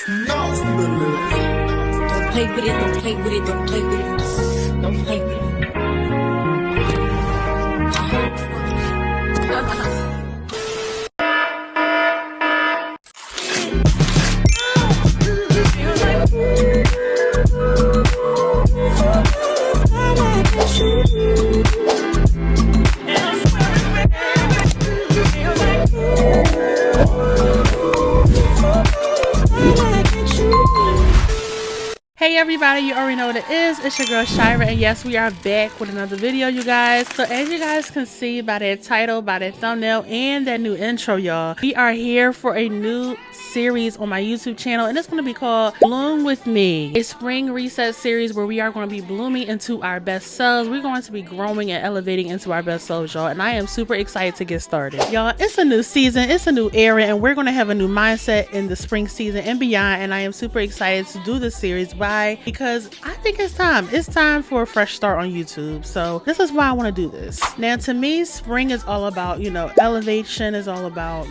Don't play with it, don't play with it, don't play with it. Don't play with it. Hey everybody, you already know what it is. It's your girl Shira, and yes, we are back with another video, you guys. So as you guys can see by that title, by that thumbnail, and that new intro, y'all, we are here for a new series on my YouTube channel, and it's going to be called Bloom With Me, a spring reset series where we are going to be blooming into our best selves. We're going to be growing and elevating into our best selves, y'all, and I am super excited to get started. Y'all, it's a new season, it's a new era, and we're going to have a new mindset in the spring season and beyond, and I am super excited to do this series. Why? Because I think it's time for a fresh start on YouTube. So this is why I want to do this. Now, to me, spring is all about, elevation, is all about,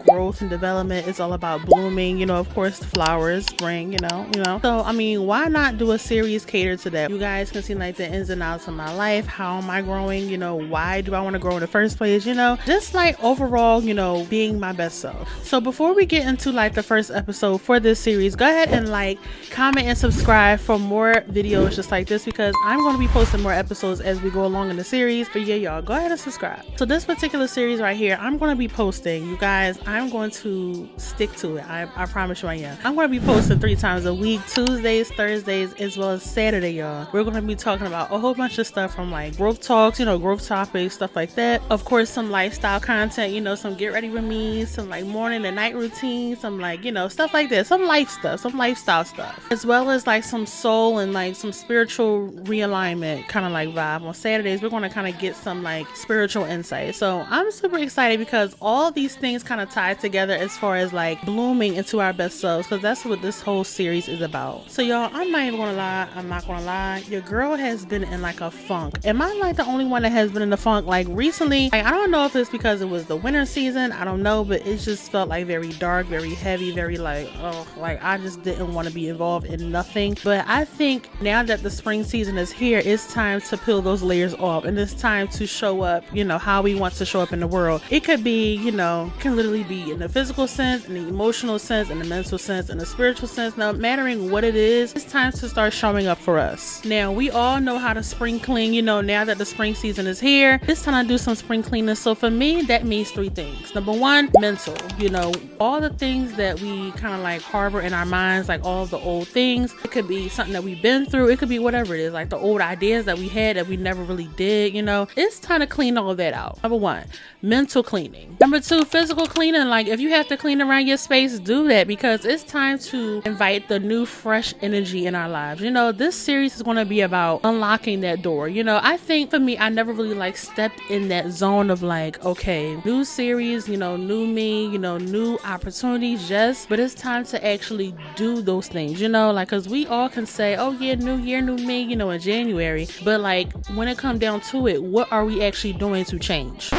growth and development. It's all about blooming, of course, flowers, spring, So, I mean, why not do a series catered to that? You guys can see like the ins and outs of my life. How am I growing? Why do I want to grow in the first place? Just like overall, being my best self. So before we get into like the first episode for this series, go ahead and like, comment, and subscribe for more videos just like this, because I'm going to be posting more episodes as we go along in the series. But yeah, y'all, go ahead and subscribe. So this particular series right here, I'm going to be posting, you guys, I'm going to stick to it. I promise you I am. I'm going to be posting 3 times a week, Tuesdays, Thursdays, as well as Saturday, y'all. We're going to be talking about a whole bunch of stuff, from like growth talks, growth topics, stuff like that. Of course, some lifestyle content, some get ready with me, some like morning and night routine, some like, stuff like that, some life stuff, some lifestyle stuff, as well as like some soul and like some spiritual realignment kind of like vibe. On Saturdays, we're going to kind of get some like spiritual insight. So I'm super excited because all these things kind of tie together as far as like blooming into our best selves, because that's what this whole series is about. So y'all, I'm not even gonna lie, I'm not gonna lie, your girl has been in like a funk. Am I like the only one that has been in the funk like recently? Like, I don't know if it's because it was the winter season, I don't know, but it just felt like very dark, very heavy, very like, oh, like I just didn't want to be involved in nothing. But I think now that the spring season is here, it's time to peel those layers off, and it's time to show up, how we want to show up in the world. It could be, can literally be in the physical sense, in the emotional sense, in the mental sense, in the spiritual sense. No mattering what it is, it's time to start showing up for us. Now, we all know how to spring clean, now that the spring season is here, it's time to do some spring cleaning. So for me, that means 3 things. Number 1, mental, all the things that we kind of like harbor in our minds, like all the old things. It could be something that we've been through, it could be whatever it is, like the old ideas that we had that we never really did. It's time to clean all of that out. Number 1, mental cleaning. Number 2, physical cleaning. Like, if you have to clean around your space, do that, because it's time to invite the new fresh energy in our lives. This series is going to be about unlocking that door. I think for me, I never really like stepped in that zone of like, okay, new series, new me, new opportunities, yes, but it's time to actually do those things, like, because we all can say, oh yeah, new year, new me, in January, but like when it comes down to it, what are we actually doing to change?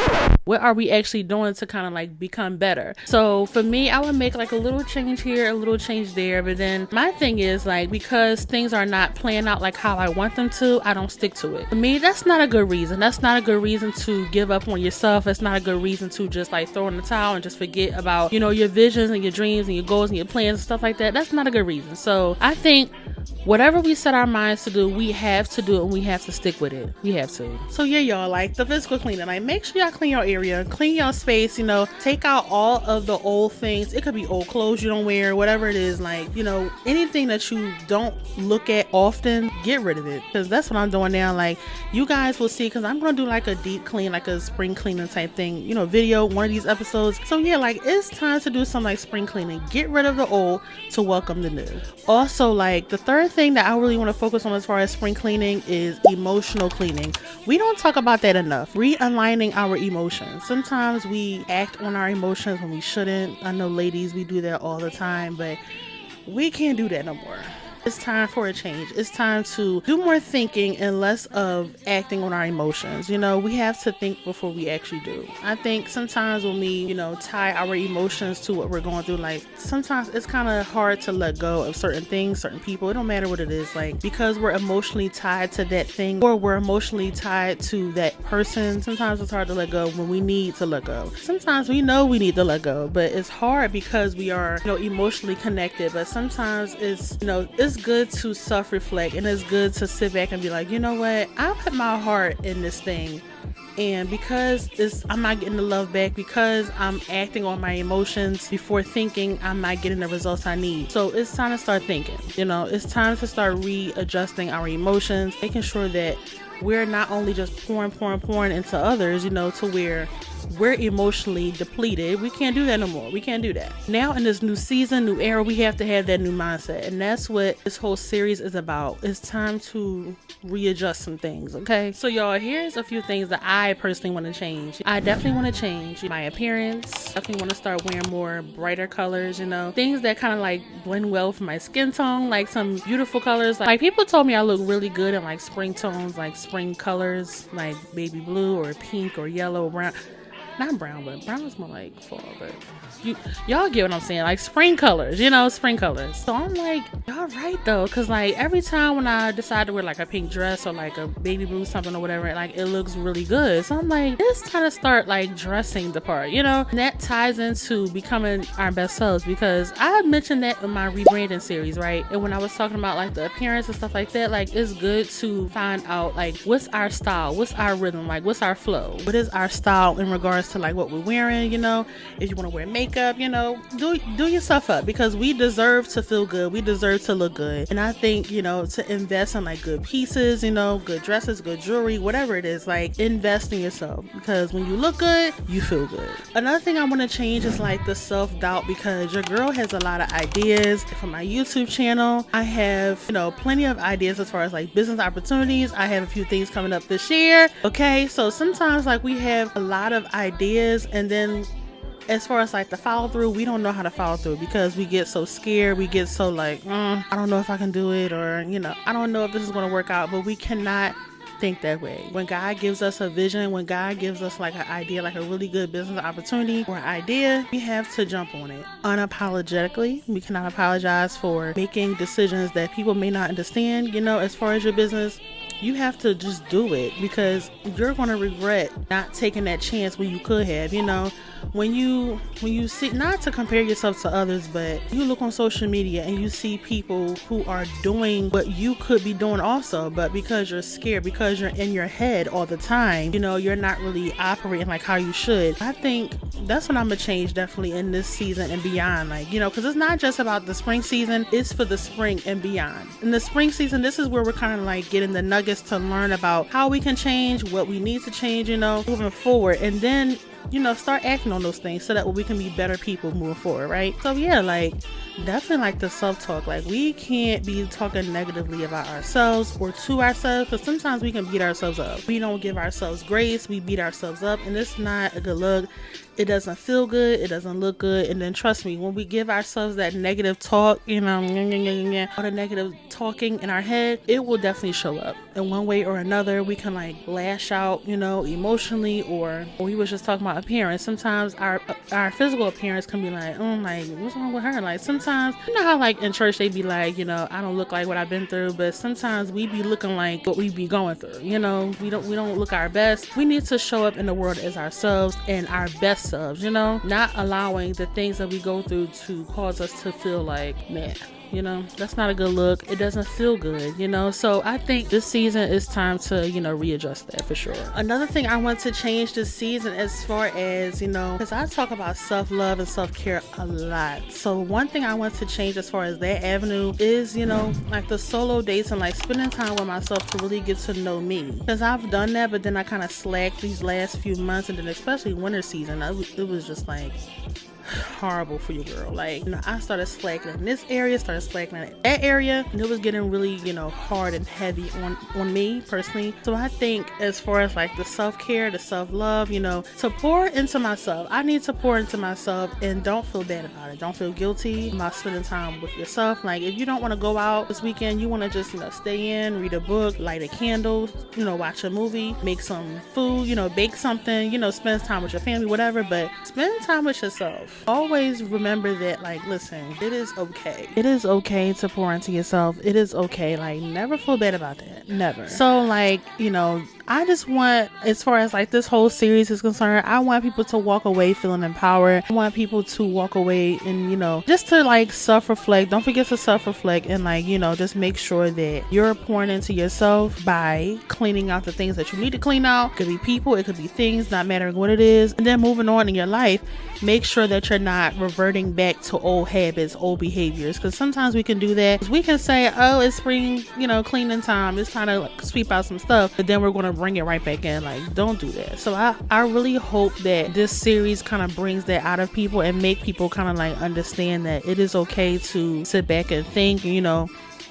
What are we actually doing to kind of like become better? So for me, I would make like a little change here, a little change there, but then my thing is like, because things are not playing out like how I want them to, I don't stick to it. For me, that's not a good reason. That's not a good reason to give up on yourself. That's not a good reason to just like throw in the towel and just forget about, your visions and your dreams and your goals and your plans and stuff like that. That's not a good reason. So I think whatever we set our minds to do, we have to do it, and we have to stick with it. We have to. So yeah, y'all, like the physical cleaning, like make sure y'all clean your area, clean your space, take out all of the old things. It could be old clothes you don't wear, whatever it is, like, anything that you don't look at often, get rid of it, because that's what I'm doing now. Like, you guys will see, because I'm gonna do like a deep clean, like a spring cleaning type thing, video, one of these episodes. So yeah, like it's time to do some like spring cleaning, get rid of the old to welcome the new. Also, like the third thing that I really want to focus on as far as spring cleaning is emotional cleaning. We don't talk about that enough. Realigning our emotions. Sometimes we act on our emotions when we shouldn't. I know ladies, we do that all the time, but we can't do that no more. It's time for a change. It's time to do more thinking and less of acting on our emotions. You know, we have to think before we actually do. I think sometimes when we, you know, tie our emotions to what we're going through, like sometimes it's kind of hard to let go of certain things, certain people. It don't matter what it is, like because we're emotionally tied to that thing or we're emotionally tied to that person. Sometimes it's hard to let go when we need to let go. Sometimes we know we need to let go, but it's hard because we are, you know, emotionally connected. But sometimes it's, you know, it's good to self-reflect and it's good to sit back and be like, you know what, I put my heart in this thing, and because I'm not getting the love back, because I'm acting on my emotions before thinking, I'm not getting the results I need. So it's time to start thinking. You know, it's time to start readjusting our emotions, making sure that we're not only just pouring into others, you know, to where we're emotionally depleted. We can't do that no more. We can't do that. Now in this new season, new era, we have to have that new mindset. And that's what this whole series is about. It's time to readjust some things, okay? So y'all, here's a few things that I personally want to change. I definitely want to change my appearance. Definitely want to start wearing more brighter colors, you know, things that kind of like blend well with my skin tone, like some beautiful colors. Like people told me I look really good in like spring tones, like spring colors, like baby blue or pink or yellow or brown. Not brown, but brown is more like fall, but y'all get what I'm saying, like spring colors, you know, spring colors. So I'm like, y'all right though, because like every time when I decide to wear like a pink dress or like a baby blue something or whatever, like it looks really good. So I'm like, it's time to start like dressing the part, you know. And that ties into becoming our best selves, because I mentioned that in my rebranding series, right? And when I was talking about like the appearance and stuff like that, like it's good to find out like what's our style, what's our rhythm, like what's our flow, what is our style in regards to like what we're wearing. You know, if you want to wear makeup, you know, do yourself up, because we deserve to feel good, we deserve to look good. And I think, you know, to invest in like good pieces, you know, good dresses, good jewelry, whatever it is, like invest in yourself, because when you look good, you feel good. Another thing I want to change is like the self-doubt, because your girl has a lot of ideas. For my YouTube channel, I have, you know, plenty of ideas as far as like business opportunities. I have a few things coming up this year, okay? So sometimes like we have a lot of ideas, and then as far as like the follow through, we don't know how to follow through, because we get so scared, we get so like, I don't know if I can do it, or, you know, I don't know if this is going to work out. But we cannot think that way. When God gives us a vision, when God gives us like an idea, like a really good business opportunity or idea, we have to jump on it unapologetically. We cannot apologize for making decisions that people may not understand. You know, as far as your business, you have to just do it, because you're going to regret not taking that chance when you could have. You know, when you see, not to compare yourself to others, but you look on social media and you see people who are doing what you could be doing also, but because you're scared, because you're in your head all the time, you know, you're not really operating like how you should. I think that's what I'm gonna change definitely in this season and beyond, like, you know, because it's not just about the spring season, it's for the spring and beyond. In the spring season, this is where we're kind of like getting the nuggets to learn about how we can change, what we need to change, you know, moving forward. And then, you know, start acting on those things so that we can be better people moving forward, right? So yeah, like definitely like the self-talk. Like we can't be talking negatively about ourselves or to ourselves, because sometimes we can beat ourselves up. We don't give ourselves grace, we beat ourselves up, and it's not a good look. It doesn't feel good, it doesn't look good. And then trust me, when we give ourselves that negative talk, you know, all the negative talking in our head, it will definitely show up in one way or another. We can like lash out, you know, emotionally, or we was just talking about appearance. Sometimes our physical appearance can be like, oh, like what's wrong with her? Like sometimes, you know how like in church they be like, you know, I don't look like what I've been through, but sometimes we be looking like what we be going through. You know, we don't look our best. We need to show up in the world as ourselves and our best selves, you know, not allowing the things that we go through to cause us to feel like, man, you know, that's not a good look. It doesn't feel good, you know. So I think this season is time to, you know, readjust that for sure. Another thing I want to change this season, as far as, you know, because I talk about self-love and self-care a lot. So one thing I want to change as far as that avenue is, you know, like the solo dates and like spending time with myself to really get to know me. Because I've done that, but then I kind of slacked these last few months, and then especially winter season, it was just like, horrible for you, girl. Like, you know, I started slacking in this area, started slacking in that area, and it was getting really, you know, hard and heavy on me personally. So I think as far as like the self-care, the self-love, you know, to pour into myself, I need to pour into myself, and don't feel bad about it. Don't feel guilty about spending time with yourself. Like, if you don't want to go out this weekend, you want to just, you know, stay in, read a book, light a candle, you know, watch a movie, make some food, you know, bake something, you know, spend time with your family, whatever, but spend time with yourself. Always remember that, like, listen, it is okay. It is okay to pour into yourself. It is okay. Like, never feel bad about that. Never. So, like, you know, I just want, as far as like this whole series is concerned, I want people to walk away feeling empowered. I want people to walk away and, you know, just to like self-reflect. Don't forget to self-reflect and, like, you know, just make sure that you're pouring into yourself by cleaning out the things that you need to clean out. It could be people, it could be things, not mattering what it is. And then moving on in your life, make sure that you're not reverting back to old habits, old behaviors, because sometimes we can do that. We can say, oh, it's spring, you know, cleaning time, it's time to like sweep out some stuff, but then we're going to bring it right back in. Like, don't do that. So I really hope that this series kind of brings that out of people and make people kind of like understand that it is okay to sit back and think, you know.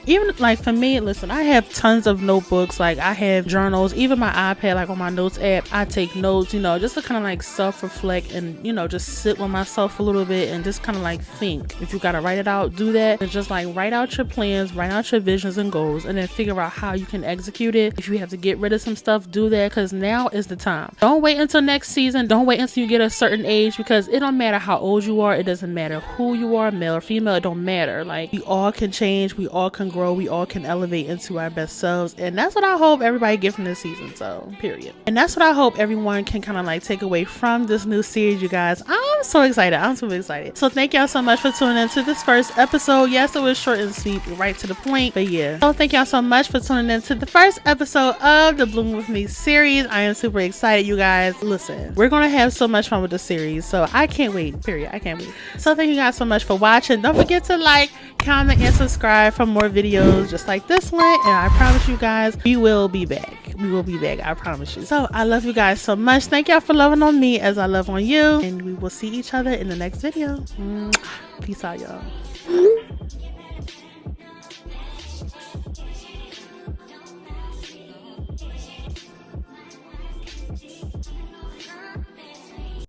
Even like for me, listen, I have tons of notebooks, like I have journals, even my iPad, like on my notes app, I take notes, you know, just to kind of like self-reflect and, you know, just sit with myself a little bit and just kind of like think. If you got to write it out, do that. And just like write out your plans, write out your visions and goals, and then figure out how you can execute it. If you have to get rid of some stuff, do that, because now is the time. Don't wait until next season. Don't wait until you get a certain age, because it don't matter how old you are. It doesn't matter who you are, male or female. It don't matter. Like, we all can change. We all can grow. We all can elevate into our best selves, and that's what I hope everybody get from this season. So period. And that's what I hope everyone can kind of like take away from this new series, you guys. I'm so excited. I'm super excited. So thank y'all so much for tuning in to this first episode. Yes, it was short and sweet, right to the point, but yeah. So thank y'all so much for tuning in to the first episode of the Bloom With Me series. I am super excited, you guys. Listen, we're gonna have so much fun with the series, so I can't wait. Period. I can't wait. So thank you guys so much for watching. Don't forget to like, comment, and subscribe for more videos just like this one, and I promise you guys, we will be back. We will be back, I promise you. So I love you guys so much. Thank y'all for loving on me as I love on you, and we will see each other in the next video. Peace out, y'all.